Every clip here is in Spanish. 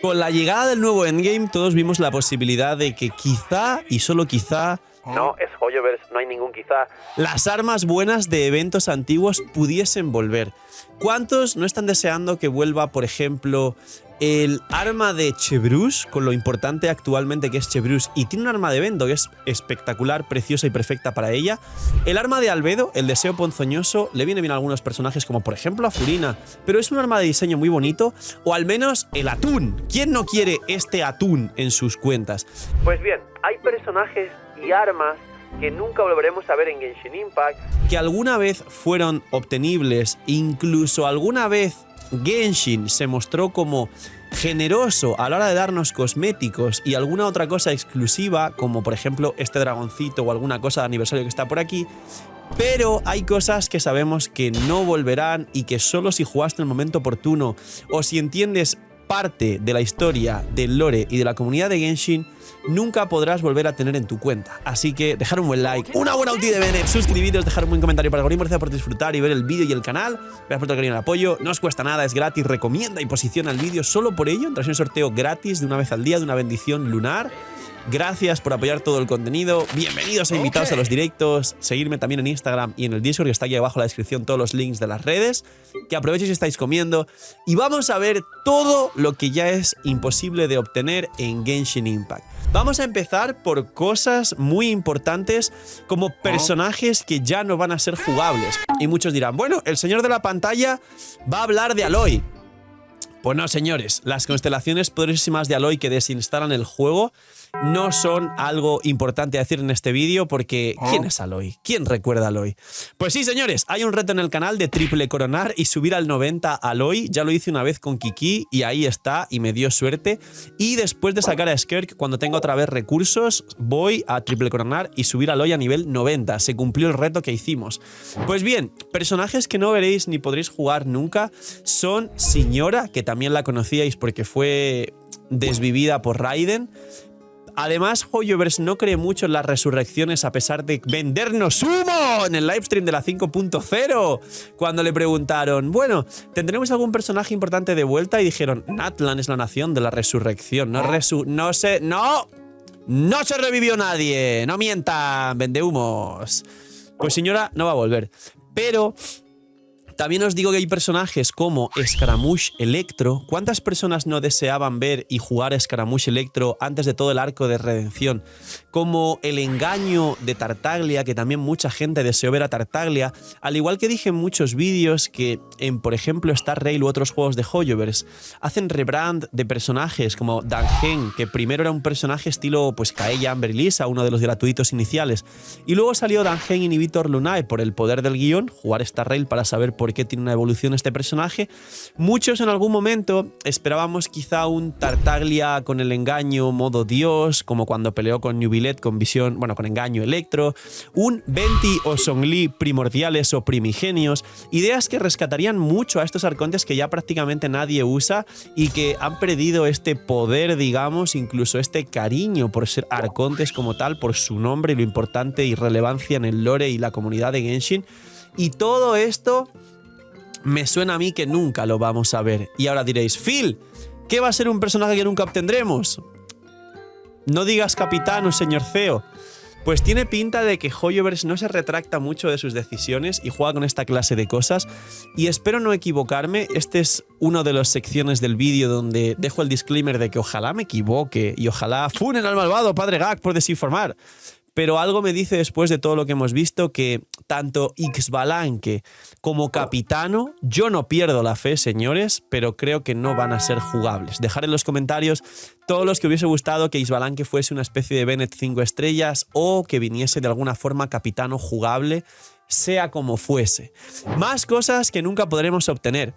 Con la llegada del nuevo endgame, todos vimos la posibilidad de que quizá, y solo quizá, no, es Hoyoverse, no hay ningún quizá, las armas buenas de eventos antiguos pudiesen volver. ¿Cuántos no están deseando que vuelva, por ejemplo, el arma de Chevreuse, con lo importante actualmente que es Chevreuse, y tiene un arma de evento que es espectacular, preciosa y perfecta para ella? El arma de Albedo, el deseo ponzoñoso, le viene bien a algunos personajes como por ejemplo a Furina, pero es un arma de diseño muy bonito, o al menos el atún. ¿Quién no quiere este atún en sus cuentas? Pues bien, hay personajes y armas que nunca volveremos a ver en Genshin Impact, que alguna vez fueron obtenibles, incluso alguna vez Genshin se mostró como generoso a la hora de darnos cosméticos y alguna otra cosa exclusiva, como por ejemplo este dragoncito o alguna cosa de aniversario que está por aquí, pero hay cosas que sabemos que no volverán y que solo si jugaste en el momento oportuno o si entiendes parte de la historia, del lore y de la comunidad de Genshin, nunca podrás volver a tener en tu cuenta. Así que dejar un buen like, una buena ulti de Bennett, suscribiros, dejar un buen comentario para el algoritmo, gracias por disfrutar y ver el vídeo y el canal. Gracias por todo el cariño y el apoyo, no os cuesta nada, es gratis, recomienda y posiciona el vídeo. Solo por ello entráis en un sorteo gratis de una vez al día de una bendición lunar. Gracias por apoyar todo el contenido. Bienvenidos e invitados a los directos. Seguirme también en Instagram y en el Discord, que está aquí abajo en la descripción todos los links de las redes. Que aprovechéis si estáis comiendo. Y vamos a ver todo lo que ya es imposible de obtener en Genshin Impact. Vamos a empezar por cosas muy importantes como personajes que ya no van a ser jugables. Y muchos dirán, bueno, el señor de la pantalla va a hablar de Aloy. Pues no, señores, las constelaciones poderosísimas de Aloy que desinstalan el juego no son algo importante a decir en este vídeo porque ¿quién es Aloy? ¿Quién recuerda a Aloy? Pues sí, señores, hay un reto en el canal de triple coronar y subir al 90 a Aloy. Ya lo hice una vez con Kiki y ahí está y me dio suerte. Y después de sacar a Skirk, cuando tenga otra vez recursos, voy a triple coronar y subir a Aloy a nivel 90. Se cumplió el reto que hicimos. Pues bien, personajes que no veréis ni podréis jugar nunca son Signora, que también la conocíais porque fue desvivida por Raiden. Además, Hoyoverse no cree mucho en las resurrecciones a pesar de vendernos humo en el livestream de la 5.0. Cuando le preguntaron, bueno, ¿tendremos algún personaje importante de vuelta? Y dijeron, Natlan es la nación de la resurrección. No se revivió nadie. No mientan, vende humos. Pues señora, no va a volver. Pero también os digo que hay personajes como Scaramouche Electro. ¿Cuántas personas no deseaban ver y jugar a Scaramouche Electro antes de todo el arco de redención? Como el engaño de Tartaglia, que también mucha gente deseó ver a Tartaglia. Al igual que dije en muchos vídeos que en, por ejemplo, Star Rail u otros juegos de Hoyoverse hacen rebrand de personajes como Dangen, que primero era un personaje estilo pues Kaeya Amber y Lisa, uno de los gratuitos iniciales. Y luego salió Dangen Inhibitor Lunae por el poder del guión, jugar Star Rail para saber por qué tiene una evolución este personaje. Muchos en algún momento esperábamos quizá un Tartaglia con el engaño modo Dios, como cuando peleó con Nubilet con visión, bueno, con engaño Electro, un Venti o Zhongli primordiales o primigenios, ideas que rescatarían mucho a estos arcontes que ya prácticamente nadie usa y que han perdido este poder, digamos, incluso este cariño por ser arcontes como tal, por su nombre y lo importante y relevancia en el lore y la comunidad de Genshin. Y todo esto me suena a mí que nunca lo vamos a ver. Y ahora diréis, Phil, ¿qué va a ser un personaje que nunca obtendremos? No digas capitán o señor CEO. Pues tiene pinta de que Hoyoverse no se retracta mucho de sus decisiones y juega con esta clase de cosas. Y espero no equivocarme. Este es uno de las secciones del vídeo donde dejo el disclaimer de que ojalá me equivoque y ojalá funen al malvado padre Gag por desinformar. Pero algo me dice después de todo lo que hemos visto que tanto Ixbalanque como Capitano, yo no pierdo la fe, señores, pero creo que no van a ser jugables. Dejad en los comentarios todos los que hubiese gustado que Ixbalanque fuese una especie de Bennett 5 estrellas o que viniese de alguna forma Capitano jugable, sea como fuese. Más cosas que nunca podremos obtener.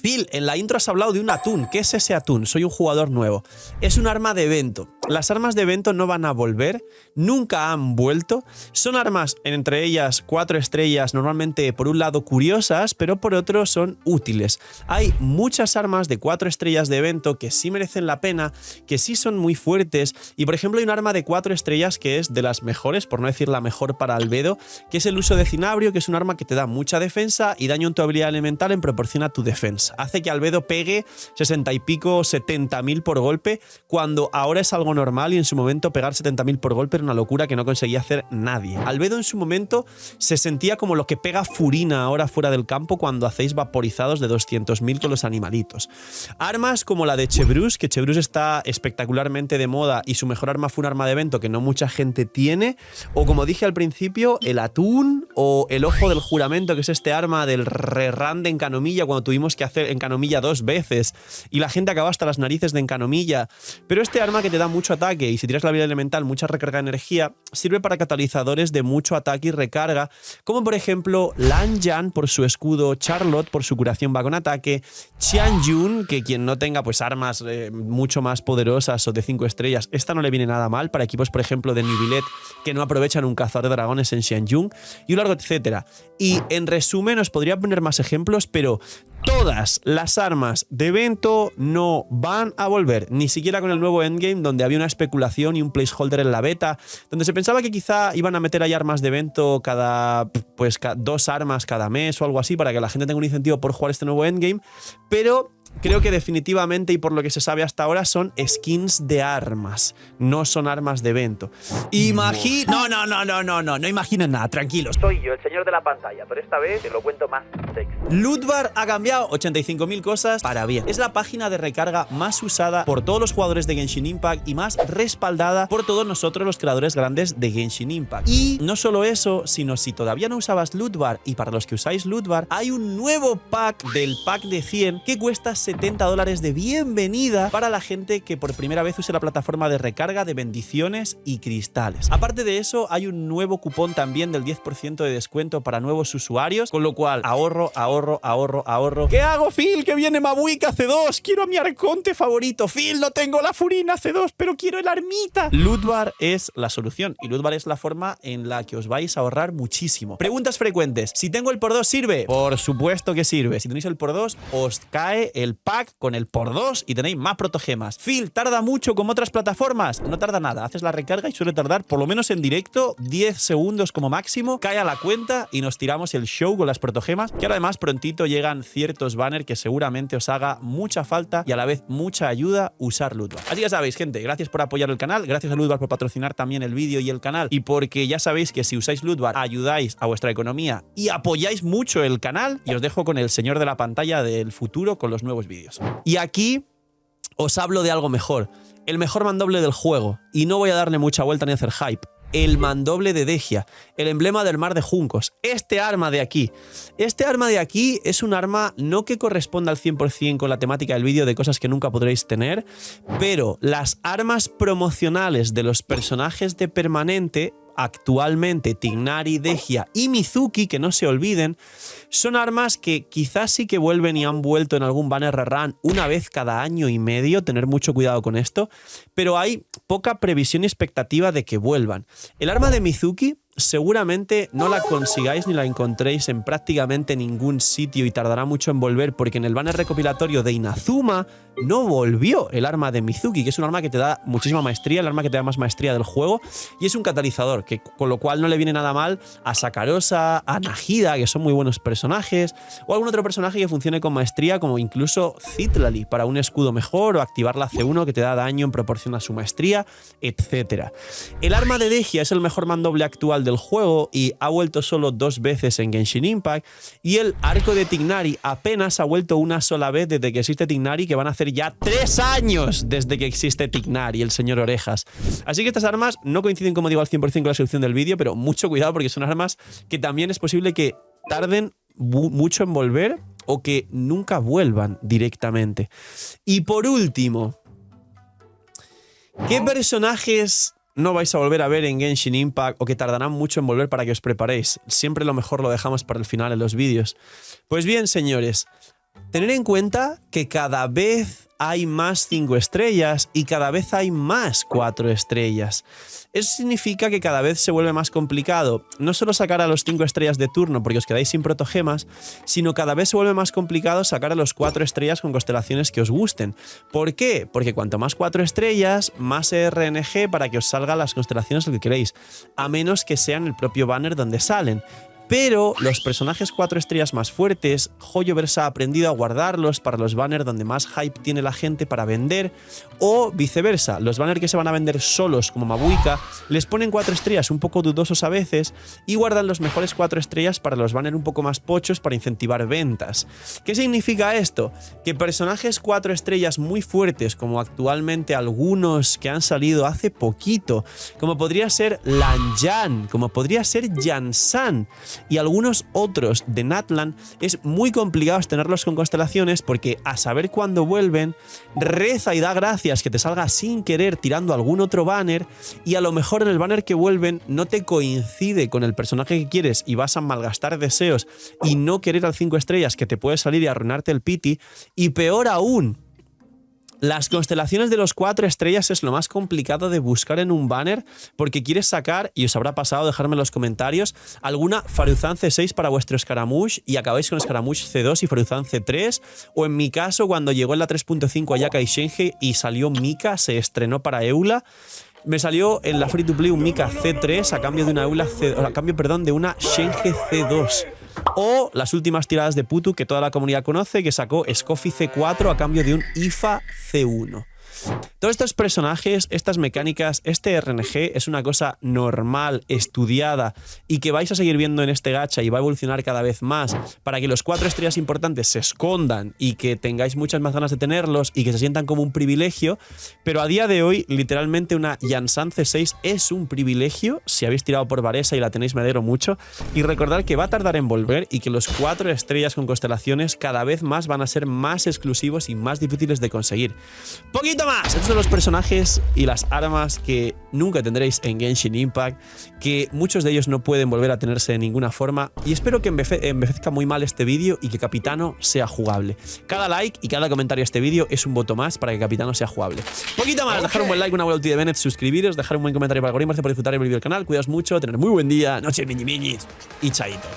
Phil, en la intro has hablado de un atún. ¿Qué es ese atún? Soy un jugador nuevo. Es un arma de evento. las armas de evento no van a volver, nunca han vuelto. Son armas, entre ellas 4 estrellas, normalmente por un lado curiosas, pero por otro son útiles. Hay muchas armas de 4 estrellas de evento que sí merecen la pena, que sí son muy fuertes, y por ejemplo hay un arma de 4 estrellas que es de las mejores, por no decir la mejor para Albedo, que es el uso de Cinabrio, que es un arma que te da mucha defensa y daño en tu habilidad elemental en proporción a tu defensa. Hace que Albedo pegue 60 y pico, 70.000 por golpe, cuando ahora es algo normal y en su momento pegar 70.000 por golpe era una locura que no conseguía hacer nadie. Albedo en su momento se sentía como lo que pega Furina ahora fuera del campo cuando hacéis vaporizados de 200.000 con los animalitos. Armas como la de Chebrus, que Chebrus está espectacularmente de moda y su mejor arma fue un arma de evento que no mucha gente tiene, o como dije al principio, el atún o el ojo del juramento, que es este arma del rerun de Encanomilla cuando tuvimos que hacer Encanomilla 2 veces y la gente acaba hasta las narices de Encanomilla. Pero este arma que te da mucho ataque y si tiras la habilidad elemental mucha recarga de energía, sirve para catalizadores de mucho ataque y recarga, como por ejemplo Lan Yan por su escudo, Charlotte por su curación va con ataque, Xian Yun, que quien no tenga pues armas mucho más poderosas o de 5 estrellas, esta no le viene nada mal para equipos por ejemplo de Nibilet que no aprovechan un cazador de dragones en Xian Yun y un largo etcétera. Y en resumen os podría poner más ejemplos, pero todas las armas de evento no van a volver, ni siquiera con el nuevo endgame donde había una especulación y un placeholder en la beta, donde se pensaba que quizá iban a meter ahí armas de evento cada 2 armas cada mes o algo así para que la gente tenga un incentivo por jugar este nuevo endgame, pero creo que definitivamente y por lo que se sabe hasta ahora son skins de armas, no son armas de evento. No imaginen nada, tranquilos. Soy yo, el señor de la pantalla, pero esta vez te lo cuento más sexy. Lootbar ha cambiado 85.000 cosas para bien. Es la página de recarga más usada por todos los jugadores de Genshin Impact y más respaldada por todos nosotros los creadores grandes de Genshin Impact. Y no solo eso, sino si todavía no usabas Lootbar y para los que usáis Lootbar, hay un nuevo pack del pack de 100 que cuesta $70 de bienvenida para la gente que por primera vez use la plataforma de recarga de bendiciones y cristales. Aparte de eso, hay un nuevo cupón también del 10% de descuento para nuevos usuarios, con lo cual ahorro. ¿Qué hago, Phil? Que viene Mabuika C2, quiero a mi arconte favorito. Phil, no tengo la Furina C2, pero quiero el armita. Lootbar es la solución y Lootbar es la forma en la que os vais a ahorrar muchísimo. Preguntas frecuentes. Si tengo el por 2, ¿sirve? Por supuesto que sirve. Si tenéis el por 2, os cae el pack con el por 2 y tenéis más protogemas. Phil, ¿tarda mucho como otras plataformas? No tarda nada. Haces la recarga y suele tardar, por lo menos en directo, 10 segundos como máximo. Cae a la cuenta y nos tiramos el show con las protogemas, que ahora además prontito llegan ciertos banners que seguramente os haga mucha falta y a la vez mucha ayuda usar Lootbar. Así que ya sabéis, gente, gracias por apoyar el canal, gracias a Lootbar por patrocinar también el vídeo y el canal, y porque ya sabéis que si usáis Lootbar ayudáis a vuestra economía y apoyáis mucho el canal, y os dejo con el señor de la pantalla del futuro con los nuevos vídeos. Y aquí os hablo de algo mejor, el mejor mandoble del juego, y no voy a darle mucha vuelta ni hacer hype. El mandoble de Dehya, el emblema del mar de juncos. Este arma de aquí es un arma no que corresponda al 100% con la temática del vídeo de cosas que nunca podréis tener, pero las armas promocionales de los personajes de permanente, actualmente Tignari, Dehya y Mizuki, que no se olviden, son armas que quizás sí que vuelven y han vuelto en algún banner rerun una vez cada año y medio, tener mucho cuidado con esto, pero hay poca previsión y expectativa de que vuelvan. El arma de Mizuki seguramente no la consigáis ni la encontréis en prácticamente ningún sitio y tardará mucho en volver porque en el banner recopilatorio de Inazuma no volvió el arma de Mizuki, que es un arma que te da muchísima maestría, el arma que te da más maestría del juego y es un catalizador, que con lo cual no le viene nada mal a Sakarosa, a Nahida, que son muy buenos personajes, o algún otro personaje que funcione con maestría como incluso Citlali para un escudo mejor o activar la C1 que te da daño en proporción a su maestría, etc. El arma de Dehya es el mejor mandoble actual del juego y ha vuelto solo 2 veces en Genshin Impact, y el arco de Tignari apenas ha vuelto una sola vez desde que existe Tignari, que van a hacer ya 3 años desde que existe Tignari, el señor Orejas. Así que estas armas no coinciden, como digo, al 100% con la solución del vídeo, pero mucho cuidado porque son armas que también es posible que tarden mucho en volver o que nunca vuelvan directamente. Y por último, ¿qué personajes no vais a volver a ver en Genshin Impact o que tardarán mucho en volver para que os preparéis? Siempre lo mejor lo dejamos para el final en los vídeos. Pues bien, señores, Tener en cuenta que cada vez hay más 5 estrellas y cada vez hay más 4 estrellas. Eso significa que cada vez se vuelve más complicado no solo sacar a los 5 estrellas de turno porque os quedáis sin protogemas, sino cada vez se vuelve más complicado sacar a los 4 estrellas con constelaciones que os gusten. ¿Por qué? Porque cuanto más 4 estrellas, más RNG para que os salgan las constelaciones lo que queréis, a menos que sean el propio banner donde salen. Pero los personajes 4 estrellas más fuertes, Hoyoverse ha aprendido a guardarlos para los banners donde más hype tiene la gente para vender, o viceversa, los banners que se van a vender solos como Mabuika, les ponen 4 estrellas un poco dudosos a veces y guardan los mejores 4 estrellas para los banners un poco más pochos para incentivar ventas. ¿Qué significa esto? Que personajes 4 estrellas muy fuertes, como actualmente algunos que han salido hace poquito, como podría ser Lan Yan, como podría ser Jansan, y algunos otros de Natlan, es muy complicado tenerlos con constelaciones porque a saber cuándo vuelven, reza y da gracias que te salga sin querer tirando algún otro banner y a lo mejor en el banner que vuelven no te coincide con el personaje que quieres y vas a malgastar deseos y no querer al 5 estrellas que te puede salir y arruinarte el pity, y peor aún, las constelaciones de los 4 estrellas es lo más complicado de buscar en un banner porque quieres sacar, y os habrá pasado, dejadme en los comentarios, alguna Faruzan C6 para vuestro Scaramouche y acabáis con Scaramouche C2 y Faruzan C3, o en mi caso cuando llegó en la 3.5 Ayaka y Shenhe y salió Mika, se estrenó para Eula, me salió en la Free to Play un Mika C3 a cambio de una Eula de una Shenhe C2. O las últimas tiradas de Putu que toda la comunidad conoce, que sacó Scoffy C4 a cambio de un IFA C1. Todos estos personajes, estas mecánicas, este RNG es una cosa normal, estudiada y que vais a seguir viendo en este gacha y va a evolucionar cada vez más para que los 4 estrellas importantes se escondan y que tengáis muchas más ganas de tenerlos y que se sientan como un privilegio, pero a día de hoy literalmente una Jansan C6 es un privilegio. Si habéis tirado por Varesa y la tenéis me alegro mucho, y recordad que va a tardar en volver y que los 4 estrellas con constelaciones cada vez más van a ser más exclusivos y más difíciles de conseguir. ¡Poquito más! Estos son los personajes y las armas que nunca tendréis en Genshin Impact, que muchos de ellos no pueden volver a tenerse de ninguna forma, y espero que envejezca muy mal este vídeo y que Capitano sea jugable. Cada like y cada comentario a este vídeo es un voto más para que Capitano sea jugable. Poquito más, dejar un buen like, una buena ulti de Bennett, suscribiros, dejar un buen comentario para el algoritmo, por disfrutar el vídeo del canal, cuidaos mucho, tener muy buen día, noche, miñi miñis y chaito.